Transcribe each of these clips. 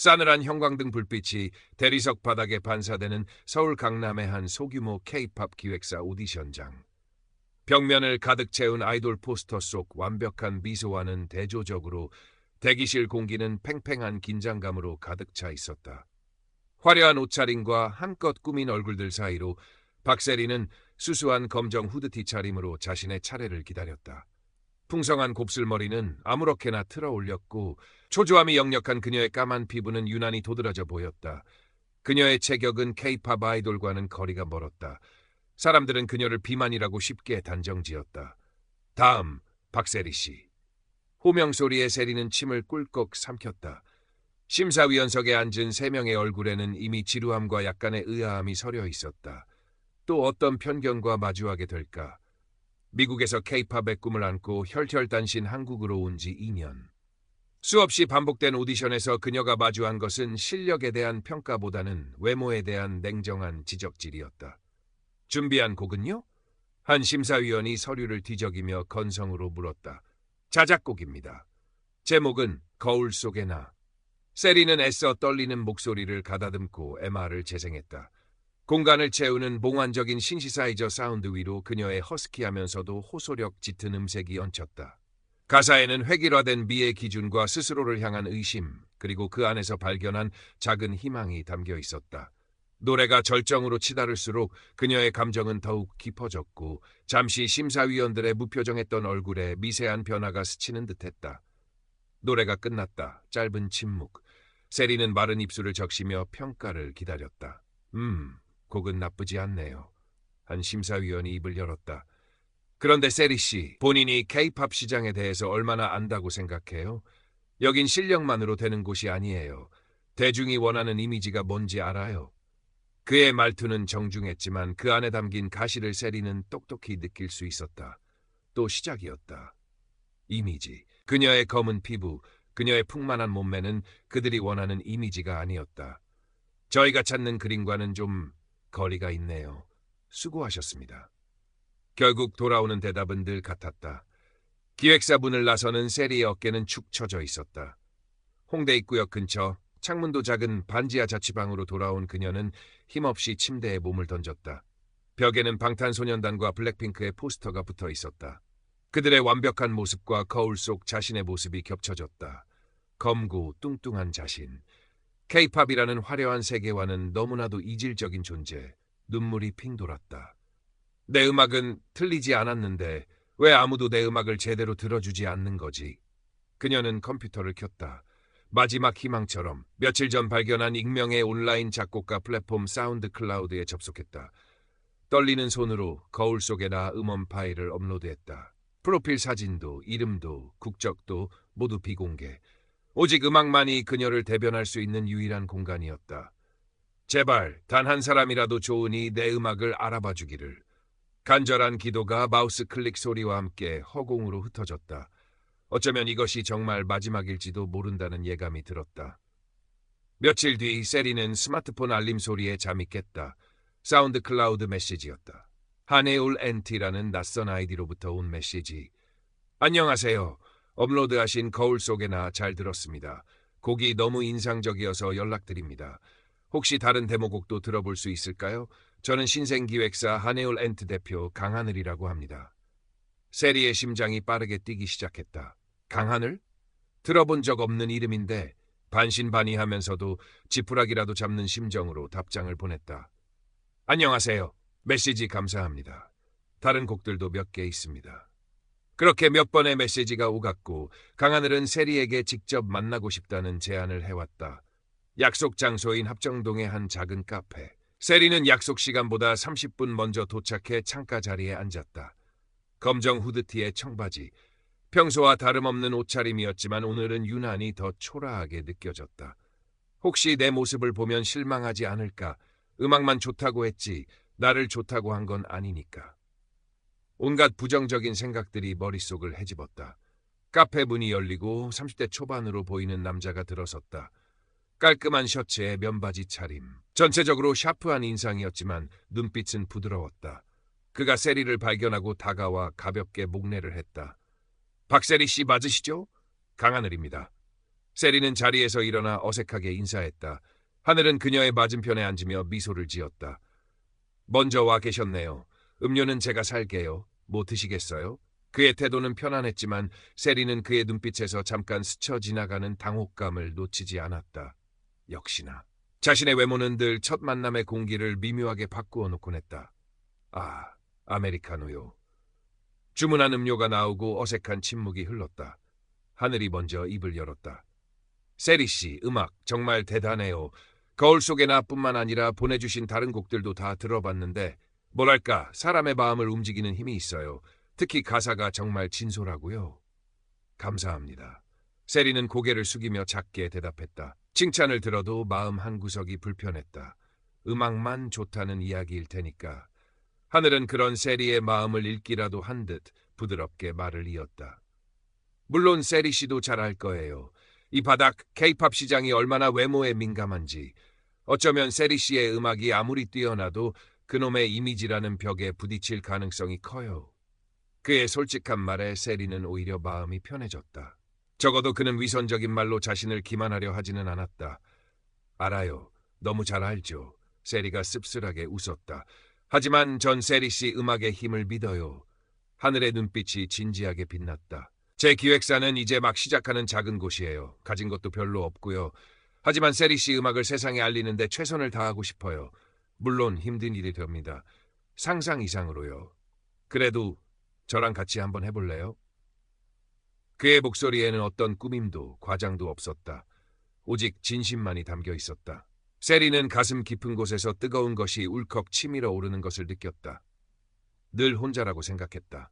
싸늘한 형광등 불빛이 대리석 바닥에 반사되는 서울 강남의 한 소규모 K-팝 기획사 오디션장. 벽면을 가득 채운 아이돌 포스터 속 완벽한 미소와는 대조적으로 대기실 공기는 팽팽한 긴장감으로 가득 차 있었다. 화려한 옷차림과 한껏 꾸민 얼굴들 사이로 박세리는 수수한 검정 후드티 차림으로 자신의 차례를 기다렸다. 풍성한 곱슬머리는 아무렇게나 틀어 올렸고 초조함이 역력한 그녀의 까만 피부는 유난히 도드라져 보였다. 그녀의 체격은 K-팝 아이돌과는 거리가 멀었다. 사람들은 그녀를 비만이라고 쉽게 단정지었다. 다음, 박세리 씨. 호명 소리에 세리는 침을 꿀꺽 삼켰다. 심사위원석에 앉은 3명의 얼굴에는 이미 지루함과 약간의 의아함이 서려 있었다. 또 어떤 편견과 마주하게 될까? 미국에서 K-팝의 꿈을 안고 혈혈단신 한국으로 온 지 2년. 수없이 반복된 오디션에서 그녀가 마주한 것은 실력에 대한 평가보다는 외모에 대한 냉정한 지적질이었다. 준비한 곡은요? 한 심사위원이 서류를 뒤적이며 건성으로 물었다. 자작곡입니다. 제목은 거울 속의 나. 세리는 애써 떨리는 목소리를 가다듬고 MR을 재생했다. 공간을 채우는 몽환적인 신시사이저 사운드 위로 그녀의 허스키하면서도 호소력 짙은 음색이 얹혔다. 가사에는 획일화된 미의 기준과 스스로를 향한 의심, 그리고 그 안에서 발견한 작은 희망이 담겨 있었다. 노래가 절정으로 치달을수록 그녀의 감정은 더욱 깊어졌고 잠시 심사위원들의 무표정했던 얼굴에 미세한 변화가 스치는 듯했다. 노래가 끝났다. 짧은 침묵. 세리는 마른 입술을 적시며 평가를 기다렸다. 곡은 나쁘지 않네요. 한 심사위원이 입을 열었다. 그런데 세리 씨, 본인이 K-팝 시장에 대해서 얼마나 안다고 생각해요? 여긴 실력만으로 되는 곳이 아니에요. 대중이 원하는 이미지가 뭔지 알아요. 그의 말투는 정중했지만 그 안에 담긴 가시를 세리는 똑똑히 느낄 수 있었다. 또 시작이었다. 이미지. 그녀의 검은 피부, 그녀의 풍만한 몸매는 그들이 원하는 이미지가 아니었다. 저희가 찾는 그림과는 좀 거리가 있네요. 수고하셨습니다. 결국 돌아오는 대답은 늘 같았다. 기획사 문을 나서는 세리의 어깨는 축 처져 있었다. 홍대 입구역 근처 창문도 작은 반지하 자취방으로 돌아온 그녀는 힘없이 침대에 몸을 던졌다. 벽에는 방탄소년단과 블랙핑크의 포스터가 붙어 있었다. 그들의 완벽한 모습과 거울 속 자신의 모습이 겹쳐졌다. 검고 뚱뚱한 자신. K-팝이라는 화려한 세계와는 너무나도 이질적인 존재. 눈물이 핑 돌았다. 내 음악은 틀리지 않았는데 왜 아무도 내 음악을 제대로 들어주지 않는 거지? 그녀는 컴퓨터를 켰다. 마지막 희망처럼 며칠 전 발견한 익명의 온라인 작곡가 플랫폼 사운드 클라우드에 접속했다. 떨리는 손으로 거울 속에 나 음원 파일을 업로드했다. 프로필 사진도 이름도 국적도 모두 비공개. 오직 음악만이 그녀를 대변할 수 있는 유일한 공간이었다. 제발 단 한 사람이라도 좋으니 내 음악을 알아봐 주기를. 간절한 기도가 마우스 클릭 소리와 함께 허공으로 흩어졌다. 어쩌면 이것이 정말 마지막일지도 모른다는 예감이 들었다. 며칠 뒤 세리는 스마트폰 알림 소리에 잠이 깼다. 사운드 클라우드 메시지였다. 한해울 NT라는 낯선 아이디로부터 온 메시지. 안녕하세요. 업로드하신 거울 속에 나 잘 들었습니다. 곡이 너무 인상적이어서 연락드립니다. 혹시 다른 데모곡도 들어볼 수 있을까요? 저는 신생기획사 한해울 엔트 대표 강하늘이라고 합니다. 세리의 심장이 빠르게 뛰기 시작했다. 강하늘? 들어본 적 없는 이름인데 반신반의하면서도 지푸라기라도 잡는 심정으로 답장을 보냈다. 안녕하세요. 메시지 감사합니다. 다른 곡들도 몇 개 있습니다. 그렇게 몇 번의 메시지가 오갔고 강하늘은 세리에게 직접 만나고 싶다는 제안을 해왔다. 약속 장소인 합정동의 한 작은 카페. 세리는 약속 시간보다 30분 먼저 도착해 창가 자리에 앉았다. 검정 후드티에 청바지. 평소와 다름없는 옷차림이었지만 오늘은 유난히 더 초라하게 느껴졌다. 혹시 내 모습을 보면 실망하지 않을까? 음악만 좋다고 했지 나를 좋다고 한 건 아니니까. 온갖 부정적인 생각들이 머릿속을 헤집었다. 카페 문이 열리고 30대 초반으로 보이는 남자가 들어섰다. 깔끔한 셔츠에 면바지 차림. 전체적으로 샤프한 인상이었지만 눈빛은 부드러웠다. 그가 세리를 발견하고 다가와 가볍게 목례를 했다. 박세리 씨 맞으시죠? 강하늘입니다. 세리는 자리에서 일어나 어색하게 인사했다. 하늘은 그녀의 맞은편에 앉으며 미소를 지었다. 먼저 와 계셨네요. 음료는 제가 살게요. 뭐 드시겠어요? 그의 태도는 편안했지만 세리는 그의 눈빛에서 잠깐 스쳐 지나가는 당혹감을 놓치지 않았다. 역시나 자신의 외모는 늘 첫 만남의 공기를 미묘하게 바꾸어 놓곤 했다. 아, 아메리카노요. 주문한 음료가 나오고 어색한 침묵이 흘렀다. 하늘이 먼저 입을 열었다. 세리 씨, 음악 정말 대단해요. 거울 속의 나뿐만 아니라 보내주신 다른 곡들도 다 들어봤는데 뭐랄까 사람의 마음을 움직이는 힘이 있어요. 특히 가사가 정말 진솔하고요. 감사합니다. 세리는 고개를 숙이며 작게 대답했다. 칭찬을 들어도 마음 한구석이 불편했다. 음악만 좋다는 이야기일 테니까. 하늘은 그런 세리의 마음을 읽기라도 한 듯 부드럽게 말을 이었다. 물론 세리 씨도 잘 알 거예요. 이 바닥 케이팝 시장이 얼마나 외모에 민감한지. 어쩌면 세리 씨의 음악이 아무리 뛰어나도 그놈의 이미지라는 벽에 부딪힐 가능성이 커요. 그의 솔직한 말에 세리는 오히려 마음이 편해졌다. 적어도 그는 위선적인 말로 자신을 기만하려 하지는 않았다. 알아요. 너무 잘 알죠. 세리가 씁쓸하게 웃었다. 하지만 전 세리 씨 음악의 힘을 믿어요. 하늘의 눈빛이 진지하게 빛났다. 제 기획사는 이제 막 시작하는 작은 곳이에요. 가진 것도 별로 없고요. 하지만 세리 씨 음악을 세상에 알리는데 최선을 다하고 싶어요. 물론 힘든 일이 됩니다. 상상 이상으로요. 그래도 저랑 같이 한번 해볼래요? 그의 목소리에는 어떤 꾸밈도 과장도 없었다. 오직 진심만이 담겨 있었다. 세리는 가슴 깊은 곳에서 뜨거운 것이 울컥 치밀어 오르는 것을 느꼈다. 늘 혼자라고 생각했다.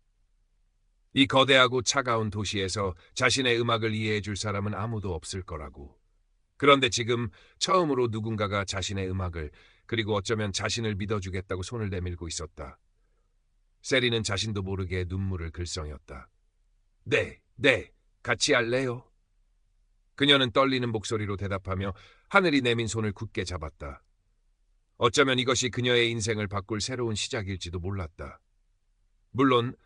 이 거대하고 차가운 도시에서 자신의 음악을 이해해 줄 사람은 아무도 없을 거라고. 그런데 지금 처음으로 누군가가 자신의 음악을 그리고 어쩌면 자신을 믿어주겠다고 손을 내밀고 있었다. 세리는 자신도 모르게 눈물을 글썽였다. 네, 같이 할래요? 그녀는 떨리는 목소리로 대답하며 하늘이 내민 손을 굳게 잡았다. 어쩌면 이것이 그녀의 인생을 바꿀 새로운 시작일지도 몰랐다. 물론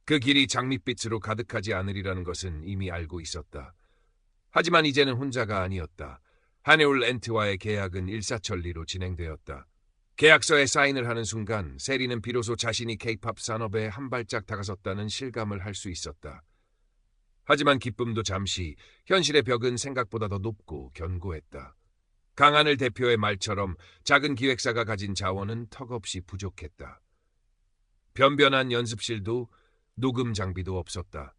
그 길이 장밋빛으로 가득하지 않으리라는 것은 이미 알고 있었다. 하지만 이제는 혼자가 아니었다. 하네올 엔트와의 계약은 일사천리로 진행되었다. 계약서에 사인을 하는 순간 세리는 비로소 자신이 케이팝 산업에 한 발짝 다가섰다는 실감을 할 수 있었다. 하지만 기쁨도 잠시, 현실의 벽은 생각보다 더 높고 견고했다. 강하늘 대표의 말처럼 작은 기획사가 가진 자원은 턱없이 부족했다. 변변한 연습실도 녹음 장비도 없었다.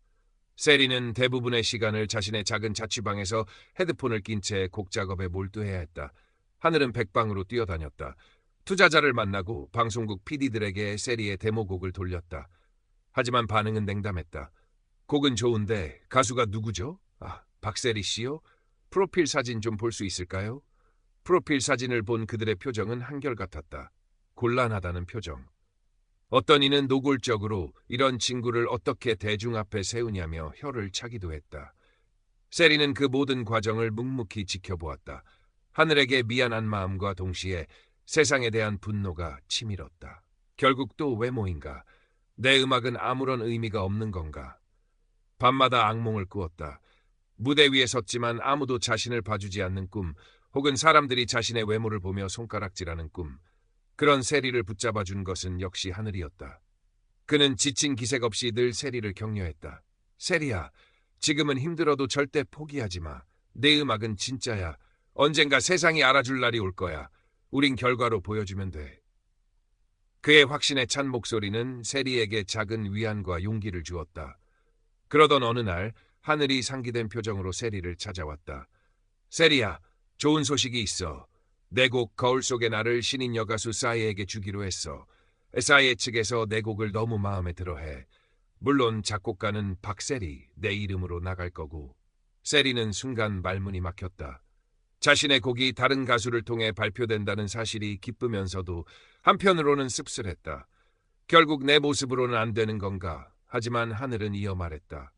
세리는 대부분의 시간을 자신의 작은 자취방에서 헤드폰을 낀 채 곡 작업에 몰두해야 했다. 하늘은 백방으로 뛰어다녔다. 투자자를 만나고 방송국 PD들에게 세리의 데모곡을 돌렸다. 하지만 반응은 냉담했다. 곡은 좋은데 가수가 누구죠? 박세리 씨요? 프로필 사진 좀 볼 수 있을까요? 프로필 사진을 본 그들의 표정은 한결같았다. 곤란하다는 표정. 어떤 이는 노골적으로 이런 친구를 어떻게 대중 앞에 세우냐며 혀를 차기도 했다. 세리는 그 모든 과정을 묵묵히 지켜보았다. 하늘에게 미안한 마음과 동시에 세상에 대한 분노가 치밀었다. 결국 또 외모인가? 내 음악은 아무런 의미가 없는 건가? 밤마다 악몽을 꾸었다. 무대 위에 섰지만 아무도 자신을 봐주지 않는 꿈, 혹은 사람들이 자신의 외모를 보며 손가락질하는 꿈. 그런 세리를 붙잡아준 것은 역시 하늘이었다. 그는 지친 기색 없이 늘 세리를 격려했다. 세리야, 지금은 힘들어도 절대 포기하지 마. 내 음악은 진짜야. 언젠가 세상이 알아줄 날이 올 거야. 우린 결과로 보여주면 돼. 그의 확신에 찬 목소리는 세리에게 작은 위안과 용기를 주었다. 그러던 어느 날 하늘이 상기된 표정으로 세리를 찾아왔다. 세리야, 좋은 소식이 있어. 내 곡 거울 속의 나를 신인 여가수 싸이에게 주기로 했어. 싸이 측에서 내 곡을 너무 마음에 들어해. 물론 작곡가는 박세리, 내 이름으로 나갈 거고. 세리는 순간 말문이 막혔다. 자신의 곡이 다른 가수를 통해 발표된다는 사실이 기쁘면서도 한편으로는 씁쓸했다. 결국 내 모습으로는 안 되는 건가? 하지만 하늘은 이어 말했다.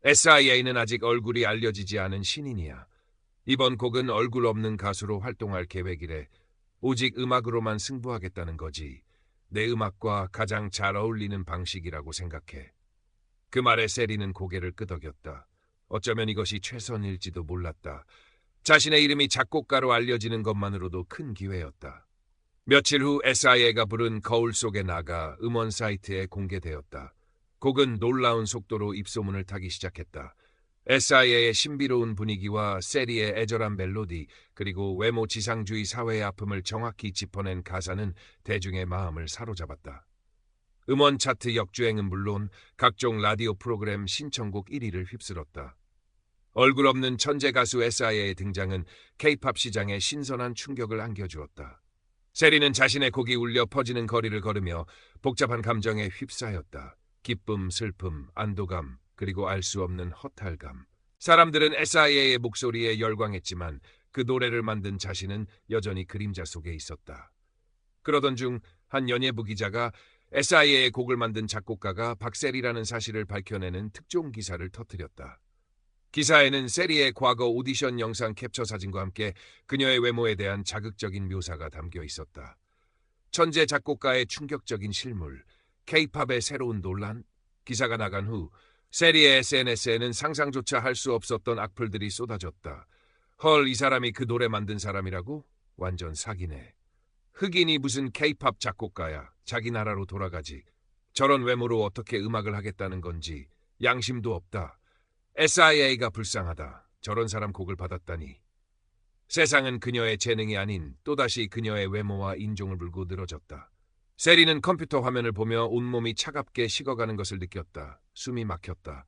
SIA는 아직 얼굴이 알려지지 않은 신인이야. 이번 곡은 얼굴 없는 가수로 활동할 계획이래. 오직 음악으로만 승부하겠다는 거지. 내 음악과 가장 잘 어울리는 방식이라고 생각해. 그 말에 세리는 고개를 끄덕였다. 어쩌면 이것이 최선일지도 몰랐다. 자신의 이름이 작곡가로 알려지는 것만으로도 큰 기회였다. 며칠 후 SIA가 부른 거울 속에 나가 음원 사이트에 공개되었다. 곡은 놀라운 속도로 입소문을 타기 시작했다. SIA의 신비로운 분위기와 세리의 애절한 멜로디, 그리고 외모 지상주의 사회의 아픔을 정확히 짚어낸 가사는 대중의 마음을 사로잡았다. 음원 차트 역주행은 물론 각종 라디오 프로그램 신청곡 1위를 휩쓸었다. 얼굴 없는 천재 가수 SIA의 등장은 K-팝 시장에 신선한 충격을 안겨주었다. 세리는 자신의 곡이 울려 퍼지는 거리를 걸으며 복잡한 감정에 휩싸였다. 기쁨, 슬픔, 안도감, 그리고 알 수 없는 허탈감. 사람들은 SIA의 목소리에 열광했지만 그 노래를 만든 자신은 여전히 그림자 속에 있었다. 그러던 중 한 연예부 기자가 SIA의 곡을 만든 작곡가가 박세리라는 사실을 밝혀내는 특종 기사를 터뜨렸다. 기사에는 세리의 과거 오디션 영상 캡처 사진과 함께 그녀의 외모에 대한 자극적인 묘사가 담겨 있었다. 천재 작곡가의 충격적인 실물, K-팝의 새로운 논란. 기사가 나간 후 세리의 SNS에는 상상조차 할 수 없었던 악플들이 쏟아졌다. 헐, 이 사람이 그 노래 만든 사람이라고? 완전 사기네. 흑인이 무슨 K-팝 작곡가야. 자기 나라로 돌아가지. 저런 외모로 어떻게 음악을 하겠다는 건지. 양심도 없다. SIA가 불쌍하다. 저런 사람 곡을 받았다니. 세상은 그녀의 재능이 아닌 또다시 그녀의 외모와 인종을 물고 늘어졌다. 세리는 컴퓨터 화면을 보며 온몸이 차갑게 식어가는 것을 느꼈다. 숨이 막혔다.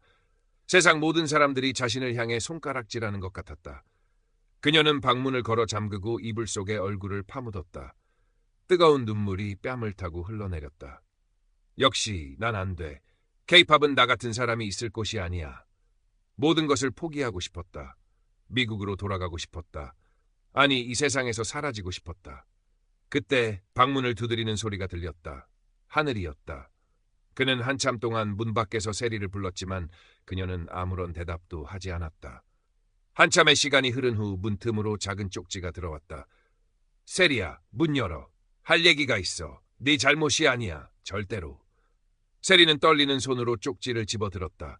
세상 모든 사람들이 자신을 향해 손가락질하는 것 같았다. 그녀는 방문을 걸어 잠그고 이불 속에 얼굴을 파묻었다. 뜨거운 눈물이 뺨을 타고 흘러내렸다. 역시 난 안 돼. K-팝은 나 같은 사람이 있을 곳이 아니야. 모든 것을 포기하고 싶었다. 미국으로 돌아가고 싶었다. 아니, 이 세상에서 사라지고 싶었다. 그때 방문을 두드리는 소리가 들렸다. 하늘이었다. 그는 한참 동안 문 밖에서 세리를 불렀지만 그녀는 아무런 대답도 하지 않았다. 한참의 시간이 흐른 후 문틈으로 작은 쪽지가 들어왔다. 세리야, 문 열어. 할 얘기가 있어. 네 잘못이 아니야. 절대로. 세리는 떨리는 손으로 쪽지를 집어들었다.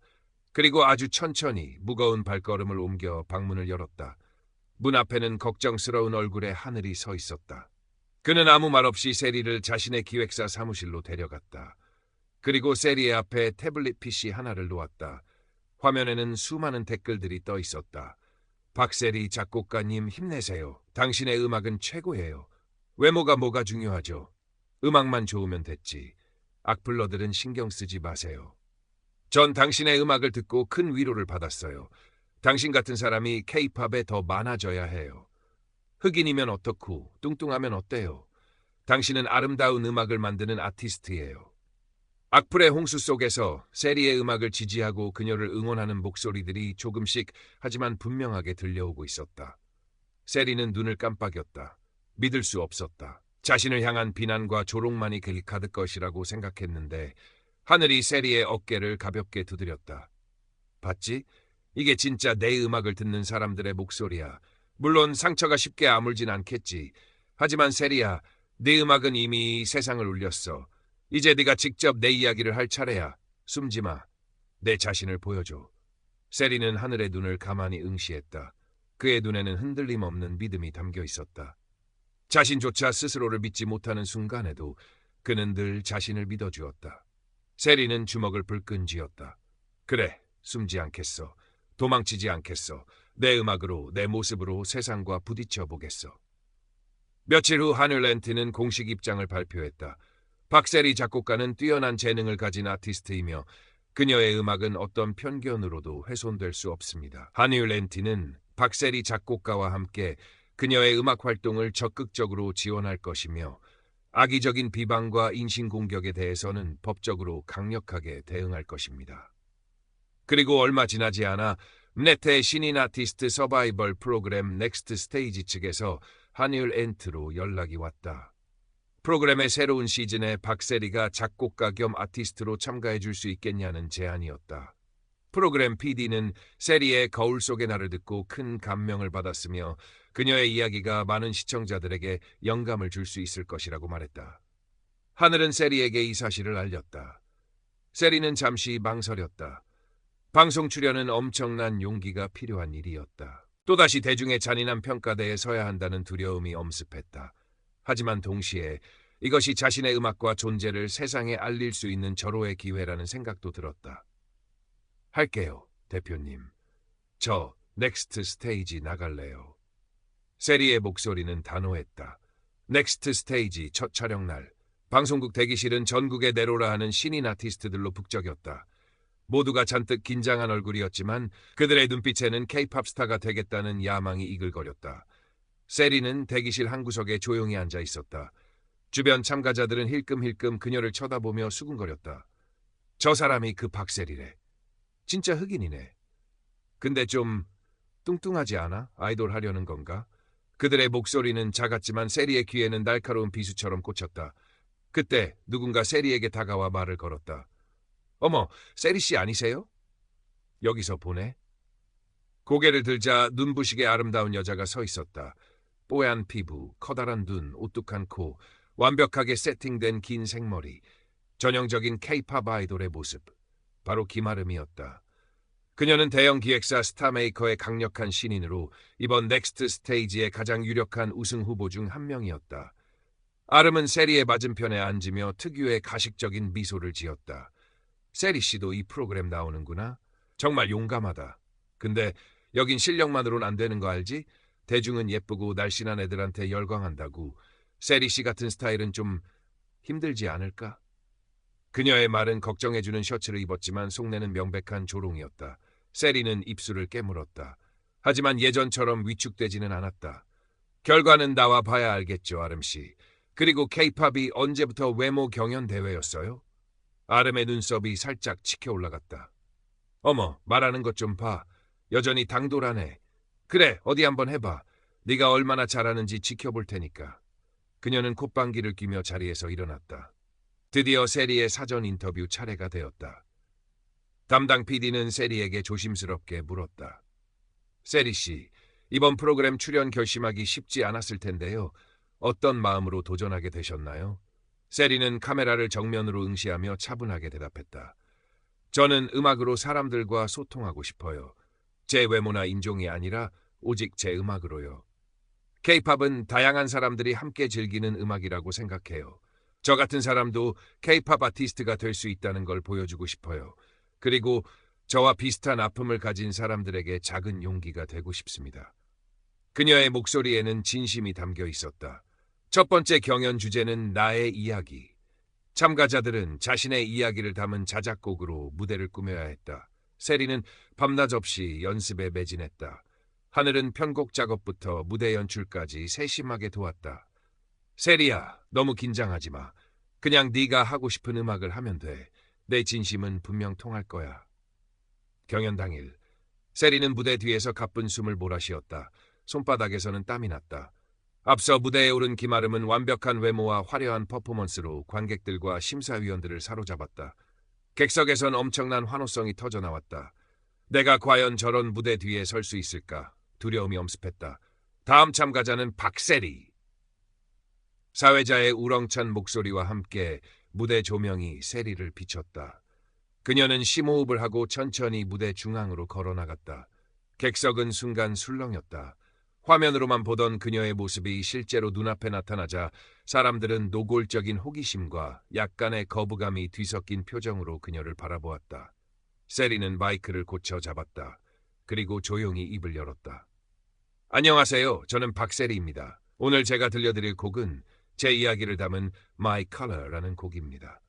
그리고 아주 천천히 무거운 발걸음을 옮겨 방문을 열었다. 문 앞에는 걱정스러운 얼굴의 하늘이 서 있었다. 그는 아무 말 없이 세리를 자신의 기획사 사무실로 데려갔다. 그리고 세리의 앞에 태블릿 PC 하나를 놓았다. 화면에는 수많은 댓글들이 떠 있었다. 박세리 작곡가님 힘내세요. 당신의 음악은 최고예요. 외모가 뭐가 중요하죠. 음악만 좋으면 됐지. 악플러들은 신경 쓰지 마세요. 전 당신의 음악을 듣고 큰 위로를 받았어요. 당신 같은 사람이 K-팝에 더 많아져야 해요. 흑인이면 어떻고 뚱뚱하면 어때요? 당신은 아름다운 음악을 만드는 아티스트예요. 악플의 홍수 속에서 세리의 음악을 지지하고 그녀를 응원하는 목소리들이 조금씩 하지만 분명하게 들려오고 있었다. 세리는 눈을 깜빡였다. 믿을 수 없었다. 자신을 향한 비난과 조롱만이 가득 것이라고 생각했는데 하늘이 세리의 어깨를 가볍게 두드렸다. 봤지? 이게 진짜 내 음악을 듣는 사람들의 목소리야. 물론 상처가 쉽게 아물진 않겠지. 하지만 세리야, 네 음악은 이미 세상을 울렸어. 이제 네가 직접 내 이야기를 할 차례야. 숨지 마. 내 자신을 보여줘. 세리는 하늘의 눈을 가만히 응시했다. 그의 눈에는 흔들림 없는 믿음이 담겨 있었다. 자신조차 스스로를 믿지 못하는 순간에도 그는 늘 자신을 믿어주었다. 세리는 주먹을 불끈 쥐었다. 그래, 숨지 않겠어. 도망치지 않겠어. 내 음악으로, 내 모습으로 세상과 부딪혀 보겠어. 며칠 후 하늘랜트는 공식 입장을 발표했다. 박세리 작곡가는 뛰어난 재능을 가진 아티스트이며 그녀의 음악은 어떤 편견으로도 훼손될 수 없습니다. 하늘랜트는 박세리 작곡가와 함께 그녀의 음악 활동을 적극적으로 지원할 것이며 악의적인 비방과 인신공격에 대해서는 법적으로 강력하게 대응할 것입니다. 그리고 얼마 지나지 않아 넷의 신인 아티스트 서바이벌 프로그램 넥스트 스테이지 측에서 하늘랜트로 연락이 왔다. 프로그램의 새로운 시즌에 박세리가 작곡가 겸 아티스트로 참가해 줄 수 있겠냐는 제안이었다. 프로그램 PD는 세리의 거울 속의 나를 듣고 큰 감명을 받았으며 그녀의 이야기가 많은 시청자들에게 영감을 줄 수 있을 것이라고 말했다. 하늘은 세리에게 이 사실을 알렸다. 세리는 잠시 망설였다. 방송 출연은 엄청난 용기가 필요한 일이었다. 또다시 대중의 잔인한 평가대에 서야 한다는 두려움이 엄습했다. 하지만 동시에 이것이 자신의 음악과 존재를 세상에 알릴 수 있는 절호의 기회라는 생각도 들었다. 할게요, 대표님. 저 넥스트 스테이지 나갈래요. 세리의 목소리는 단호했다. 넥스트 스테이지 첫 촬영 날, 방송국 대기실은 전국의 내로라 하는 신인 아티스트들로 북적였다. 모두가 잔뜩 긴장한 얼굴이었지만 그들의 눈빛에는 케이팝 스타가 되겠다는 야망이 이글거렸다. 세리는 대기실 한 구석에 조용히 앉아 있었다. 주변 참가자들은 힐끔힐끔 그녀를 쳐다보며 수군거렸다. 저 사람이 그 박세리래. 진짜 흑인이네. 근데 좀 뚱뚱하지 않아? 아이돌 하려는 건가? 그들의 목소리는 작았지만 세리의 귀에는 날카로운 비수처럼 꽂혔다. 그때 누군가 세리에게 다가와 말을 걸었다. 어머, 세리 씨 아니세요? 여기서 보네. 고개를 들자 눈부시게 아름다운 여자가 서 있었다. 뽀얀 피부, 커다란 눈, 오뚝한 코, 완벽하게 세팅된 긴 생머리, 전형적인 케이팝 아이돌의 모습. 바로 김아름이었다. 그녀는 대형 기획사 스타메이커의 강력한 신인으로 이번 넥스트 스테이지의 가장 유력한 우승 후보 중 한 명이었다. 아름은 세리의 맞은편에 앉으며 특유의 가식적인 미소를 지었다. 세리 씨도 이 프로그램 나오는구나. 정말 용감하다. 근데 여긴 실력만으론 안 되는 거 알지? 대중은 예쁘고 날씬한 애들한테 열광한다고. 세리 씨 같은 스타일은 좀 힘들지 않을까? 그녀의 말은 걱정해주는 셔츠를 입었지만 속내는 명백한 조롱이었다. 세리는 입술을 깨물었다. 하지만 예전처럼 위축되지는 않았다. 결과는 나와 봐야 알겠죠, 아름 씨. 그리고 케이팝이 언제부터 외모 경연 대회였어요? 아름의 눈썹이 살짝 치켜 올라갔다. 어머, 말하는 것 좀 봐. 여전히 당돌하네. 그래, 어디 한번 해봐. 네가 얼마나 잘하는지 지켜볼 테니까. 그녀는 콧방귀를 뀌며 자리에서 일어났다. 드디어 세리의 사전 인터뷰 차례가 되었다. 담당 PD는 세리에게 조심스럽게 물었다. 세리 씨, 이번 프로그램 출연 결심하기 쉽지 않았을 텐데요. 어떤 마음으로 도전하게 되셨나요? 세리는 카메라를 정면으로 응시하며 차분하게 대답했다. 저는 음악으로 사람들과 소통하고 싶어요. 제 외모나 인종이 아니라 오직 제 음악으로요. 케이팝은 다양한 사람들이 함께 즐기는 음악이라고 생각해요. 저 같은 사람도 케이팝 아티스트가 될 수 있다는 걸 보여주고 싶어요. 그리고 저와 비슷한 아픔을 가진 사람들에게 작은 용기가 되고 싶습니다. 그녀의 목소리에는 진심이 담겨 있었다. 첫 번째 경연 주제는 나의 이야기. 참가자들은 자신의 이야기를 담은 자작곡으로 무대를 꾸며야 했다. 세리는 밤낮 없이 연습에 매진했다. 하늘은 편곡 작업부터 무대 연출까지 세심하게 도왔다. 세리야, 너무 긴장하지 마. 그냥 네가 하고 싶은 음악을 하면 돼. 내 진심은 분명 통할 거야. 경연 당일, 세리는 무대 뒤에서 가쁜 숨을 몰아쉬었다. 손바닥에서는 땀이 났다. 앞서 무대에 오른 김아름은 완벽한 외모와 화려한 퍼포먼스로 관객들과 심사위원들을 사로잡았다. 객석에선 엄청난 환호성이 터져나왔다. 내가 과연 저런 무대 뒤에 설 수 있을까? 두려움이 엄습했다. 다음 참가자는 박세리. 사회자의 우렁찬 목소리와 함께 무대 조명이 세리를 비췄다. 그녀는 심호흡을 하고 천천히 무대 중앙으로 걸어나갔다. 객석은 순간 술렁였다. 화면으로만 보던 그녀의 모습이 실제로 눈앞에 나타나자 사람들은 노골적인 호기심과 약간의 거부감이 뒤섞인 표정으로 그녀를 바라보았다. 세리는 마이크를 고쳐 잡았다. 그리고 조용히 입을 열었다. 안녕하세요. 저는 박세리입니다. 오늘 제가 들려드릴 곡은 제 이야기를 담은 My Color라는 곡입니다.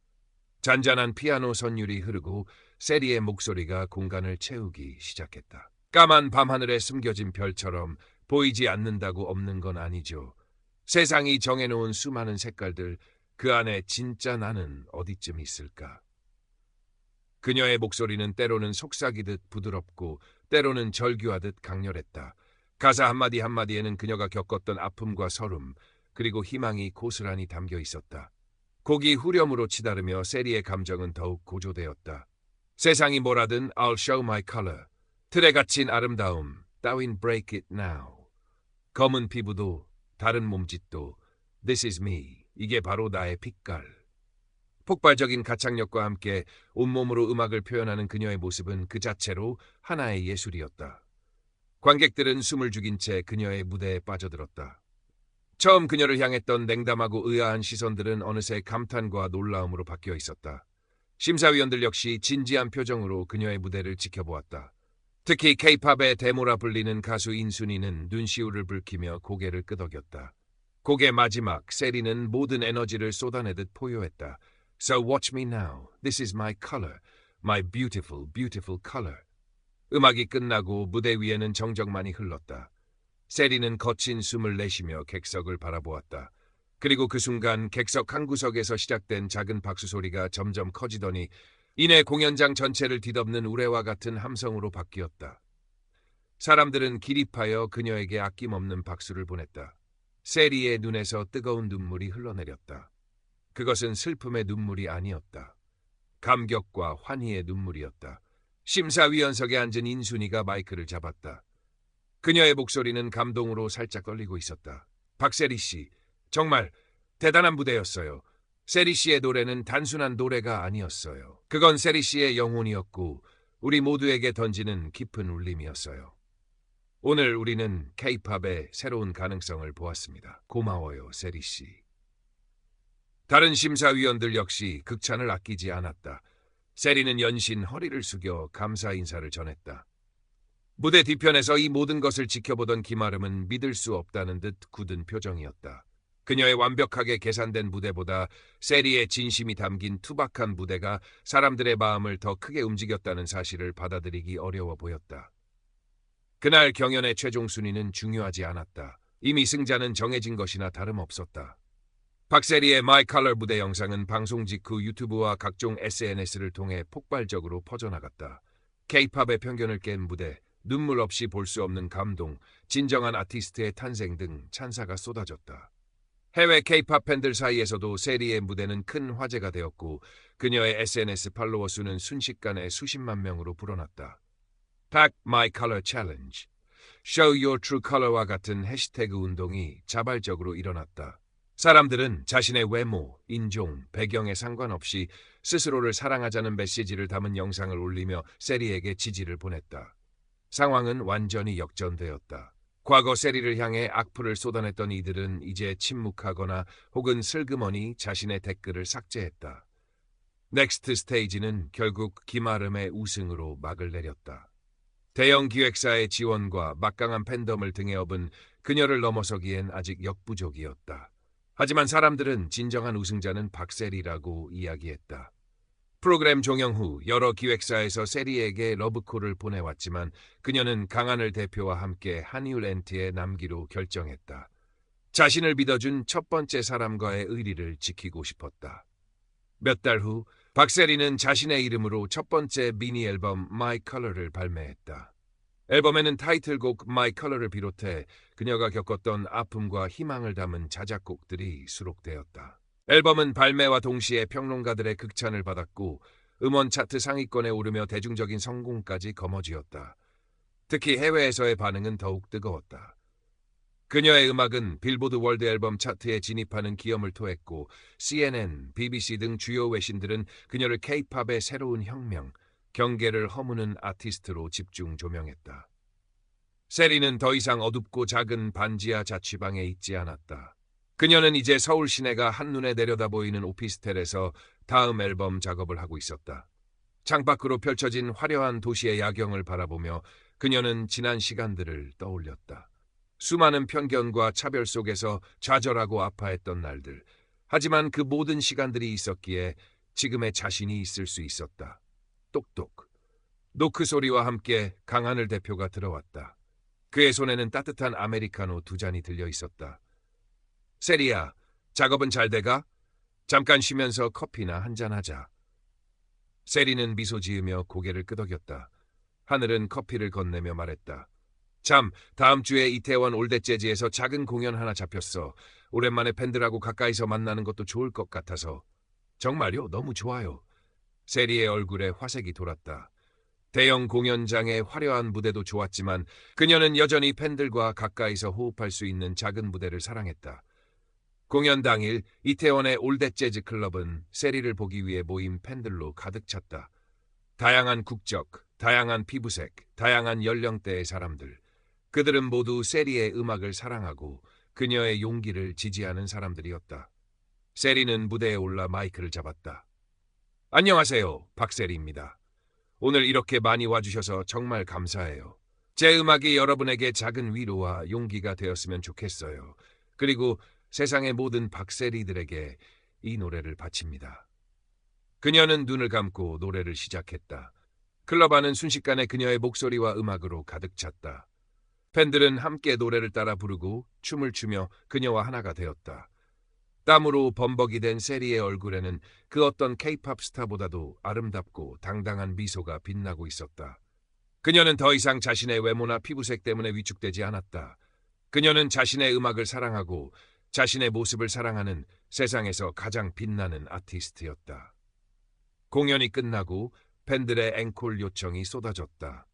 잔잔한 피아노 선율이 흐르고 세리의 목소리가 공간을 채우기 시작했다. 까만 밤하늘에 숨겨진 별처럼 보이지 않는다고 없는 건 아니죠. 세상이 정해놓은 수많은 색깔들, 그 안에 진짜 나는 어디쯤 있을까? 그녀의 목소리는 때로는 속삭이듯 부드럽고 때로는 절규하듯 강렬했다. 가사 한마디 한마디에는 그녀가 겪었던 아픔과 서름, 그리고 희망이 고스란히 담겨 있었다. 곡이 후렴으로 치달으며 세리의 감정은 더욱 고조되었다. 세상이 뭐라든 I'll show my color. 틀에 갇힌 아름다움, 따윈 break it now. 검은 피부도, 다른 몸짓도, this is me. 이게 바로 나의 빛깔. 폭발적인 가창력과 함께 온몸으로 음악을 표현하는 그녀의 모습은 그 자체로 하나의 예술이었다. 관객들은 숨을 죽인 채 그녀의 무대에 빠져들었다. 처음 그녀를 향했던 냉담하고 의아한 시선들은 어느새 감탄과 놀라움으로 바뀌어 있었다. 심사위원들 역시 진지한 표정으로 그녀의 무대를 지켜보았다. 특히 K-팝의 데모라 불리는 가수 인순이는 눈시울을 붉히며 고개를 끄덕였다. 곡의 마지막, 세리는 모든 에너지를 쏟아내듯 포효했다. So watch me now. This is my color. My beautiful, beautiful color. 음악이 끝나고 무대 위에는 정적만이 흘렀다. 세리는 거친 숨을 내쉬며 객석을 바라보았다. 그리고 그 순간 객석 한 구석에서 시작된 작은 박수 소리가 점점 커지더니 이내 공연장 전체를 뒤덮는 우레와 같은 함성으로 바뀌었다. 사람들은 기립하여 그녀에게 아낌없는 박수를 보냈다. 세리의 눈에서 뜨거운 눈물이 흘러내렸다. 그것은 슬픔의 눈물이 아니었다. 감격과 환희의 눈물이었다. 심사위원석에 앉은 인순이가 마이크를 잡았다. 그녀의 목소리는 감동으로 살짝 떨리고 있었다. 박세리 씨, 정말 대단한 무대였어요. 세리 씨의 노래는 단순한 노래가 아니었어요. 그건 세리 씨의 영혼이었고 우리 모두에게 던지는 깊은 울림이었어요. 오늘 우리는 K-팝의 새로운 가능성을 보았습니다. 고마워요, 세리 씨. 다른 심사위원들 역시 극찬을 아끼지 않았다. 세리는 연신 허리를 숙여 감사 인사를 전했다. 무대 뒤편에서 이 모든 것을 지켜보던 김아름은 믿을 수 없다는 듯 굳은 표정이었다. 그녀의 완벽하게 계산된 무대보다 세리의 진심이 담긴 투박한 무대가 사람들의 마음을 더 크게 움직였다는 사실을 받아들이기 어려워 보였다. 그날 경연의 최종 순위는 중요하지 않았다. 이미 승자는 정해진 것이나 다름없었다. 박세리의 My Color 무대 영상은 방송 직후 유튜브와 각종 SNS를 통해 폭발적으로 퍼져나갔다. K-팝의 편견을 깬 무대, 눈물 없이 볼 수 없는 감동, 진정한 아티스트의 탄생 등 찬사가 쏟아졌다. 해외 K-팝 팬들 사이에서도 세리의 무대는 큰 화제가 되었고 그녀의 SNS 팔로워 수는 순식간에 수십만 명으로 불어났다. Pack My Color Challenge, Show Your True Color와 같은 해시태그 운동이 자발적으로 일어났다. 사람들은 자신의 외모, 인종, 배경에 상관없이 스스로를 사랑하자는 메시지를 담은 영상을 올리며 세리에게 지지를 보냈다. 상황은 완전히 역전되었다. 과거 세리를 향해 악플을 쏟아냈던 이들은 이제 침묵하거나 혹은 슬그머니 자신의 댓글을 삭제했다. 넥스트 스테이지는 결국 김아름의 우승으로 막을 내렸다. 대형 기획사의 지원과 막강한 팬덤을 등에 업은 그녀를 넘어서기엔 아직 역부족이었다. 하지만 사람들은 진정한 우승자는 박세리라고 이야기했다. 프로그램 종영 후 여러 기획사에서 세리에게 러브콜을 보내왔지만 그녀는 강한을 대표와 함께 한이울 엔트에 남기로 결정했다. 자신을 믿어준 첫 번째 사람과의 의리를 지키고 싶었다. 몇 달 후 박세리는 자신의 이름으로 첫 번째 미니 앨범 My Color를 발매했다. 앨범에는 타이틀곡 My Color를 비롯해 그녀가 겪었던 아픔과 희망을 담은 자작곡들이 수록되었다. 앨범은 발매와 동시에 평론가들의 극찬을 받았고 음원 차트 상위권에 오르며 대중적인 성공까지 거머쥐었다. 특히 해외에서의 반응은 더욱 뜨거웠다. 그녀의 음악은 빌보드 월드 앨범 차트에 진입하는 기염을 토했고 CNN, BBC 등 주요 외신들은 그녀를 K-팝의 새로운 혁명, 경계를 허무는 아티스트로 집중 조명했다. 세리는 더 이상 어둡고 작은 반지하 자취방에 있지 않았다. 그녀는 이제 서울 시내가 한눈에 내려다 보이는 오피스텔에서 다음 앨범 작업을 하고 있었다. 창밖으로 펼쳐진 화려한 도시의 야경을 바라보며 그녀는 지난 시간들을 떠올렸다. 수많은 편견과 차별 속에서 좌절하고 아파했던 날들. 하지만 그 모든 시간들이 있었기에 지금의 자신이 있을 수 있었다. 똑똑. 노크 소리와 함께 강하늘 대표가 들어왔다. 그의 손에는 따뜻한 아메리카노 2잔이 들려 있었다. 세리야, 작업은 잘 돼가? 잠깐 쉬면서 커피나 한잔 하자. 세리는 미소 지으며 고개를 끄덕였다. 하늘은 커피를 건네며 말했다. 참, 다음 주에 이태원 올댓 재즈에서 작은 공연 하나 잡혔어. 오랜만에 팬들하고 가까이서 만나는 것도 좋을 것 같아서. 정말요? 너무 좋아요. 세리의 얼굴에 화색이 돌았다. 대형 공연장의 화려한 무대도 좋았지만 그녀는 여전히 팬들과 가까이서 호흡할 수 있는 작은 무대를 사랑했다. 공연 당일 이태원의 올댓 재즈 클럽은 세리를 보기 위해 모인 팬들로 가득 찼다. 다양한 국적, 다양한 피부색, 다양한 연령대의 사람들. 그들은 모두 세리의 음악을 사랑하고 그녀의 용기를 지지하는 사람들이었다. 세리는 무대에 올라 마이크를 잡았다. 안녕하세요, 박세리입니다. 오늘 이렇게 많이 와주셔서 정말 감사해요. 제 음악이 여러분에게 작은 위로와 용기가 되었으면 좋겠어요. 그리고 세상의 모든 박세리들에게 이 노래를 바칩니다. 그녀는 눈을 감고 노래를 시작했다. 클럽 안은 순식간에 그녀의 목소리와 음악으로 가득 찼다. 팬들은 함께 노래를 따라 부르고 춤을 추며 그녀와 하나가 되었다. 땀으로 범벅이 된 세리의 얼굴에는 그 어떤 케이팝 스타보다도 아름답고 당당한 미소가 빛나고 있었다. 그녀는 더 이상 자신의 외모나 피부색 때문에 위축되지 않았다. 그녀는 자신의 음악을 사랑하고 자신의 모습을 사랑하는 세상에서 가장 빛나는 아티스트였다. 공연이 끝나고 팬들의 앵콜 요청이 쏟아졌다.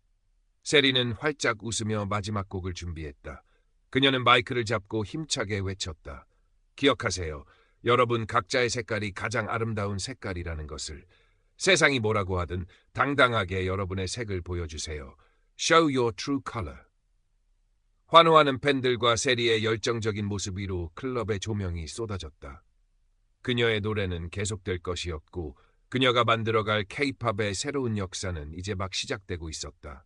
세리는 활짝 웃으며 마지막 곡을 준비했다. 그녀는 마이크를 잡고 힘차게 외쳤다. 기억하세요. 여러분 각자의 색깔이 가장 아름다운 색깔이라는 것을. 세상이 뭐라고 하든 당당하게 여러분의 색을 보여주세요. Show your true color. 환호하는 팬들과 세리의 열정적인 모습 위로 클럽의 조명이 쏟아졌다. 그녀의 노래는 계속될 것이었고 그녀가 만들어갈 K-팝의 새로운 역사는 이제 막 시작되고 있었다.